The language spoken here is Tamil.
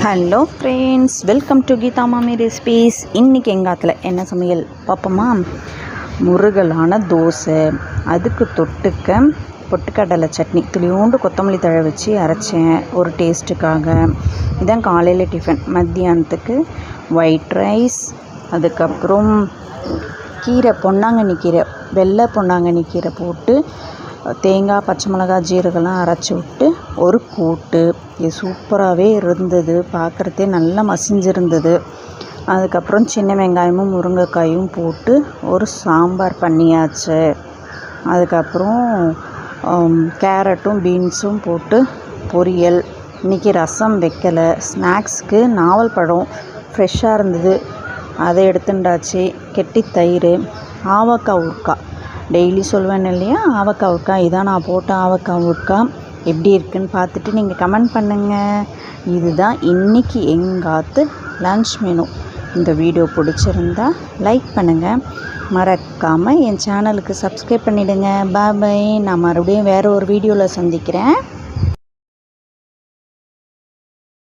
Hello friends, welcome to Geetha Mami recipes. இன்றைக்கி எங்கள் ஆத்தில் என்ன சமையல் பார்ப்போமா? முருகலான தோசை, அதுக்கு தொட்டுக்க பொட்டுக்கடலை சட்னி, துளியோண்டு கொத்தமல்லி தழை வச்சு அரைச்சேன் ஒரு டேஸ்ட்டுக்காக. இதான் காலையில் டிஃபன். மத்தியானத்துக்கு ஒயிட் ரைஸ், அதுக்கப்புறம் கீரை, பொன்னாங்கண்ணி கீரை, வெள்ளை பொன்னாங்கண்ணி கீரை போட்டு தேங்காய், பச்சை மிளகாய், ஜீரகம்லாம் அரைச்சி விட்டு ஒரு கூட்டு. இது சூப்பராகவே இருந்தது, பார்க்குறதே நல்லா மசிஞ்சிருந்தது. அதுக்கப்புறம் சின்ன வெங்காயமும் முருங்கைக்காயும் போட்டு ஒரு சாம்பார் பண்ணியாச்சு. அதுக்கப்புறம் கேரட்டும் பீன்ஸும் போட்டு பொரியல். இன்றைக்கி ரசம் வைக்கலை. ஸ்நாக்ஸுக்கு நாவல் பழம் ஃப்ரெஷ்ஷாக இருந்தது, அதை எடுத்துட்டாச்சு. கெட்டி தயிர், ஆவக்காய் ஊறுக்காய். டெய்லி சொல்லுவேன் இல்லையா, ஆவக்காய் ஊறுக்காய். இதான் நான் போட்ட ஆவக்காய் ஊறுக்காய். எப்படி இருக்குன்னு பார்த்துட்டு நீங்கள் கமெண்ட் பண்ணுங்கள். இதுதான் இன்றைக்கி எங்காத்து லன்ச் மெனு. இந்த வீடியோ பிடிச்சிருந்தா லைக் பண்ணுங்கள், மறக்காமல் என் சேனலுக்கு சப்ஸ்கிரைப் பண்ணிவிடுங்க. பாய். நான் மறுபடியும் வேறு ஒரு வீடியோவில் சந்திக்கிறேன்.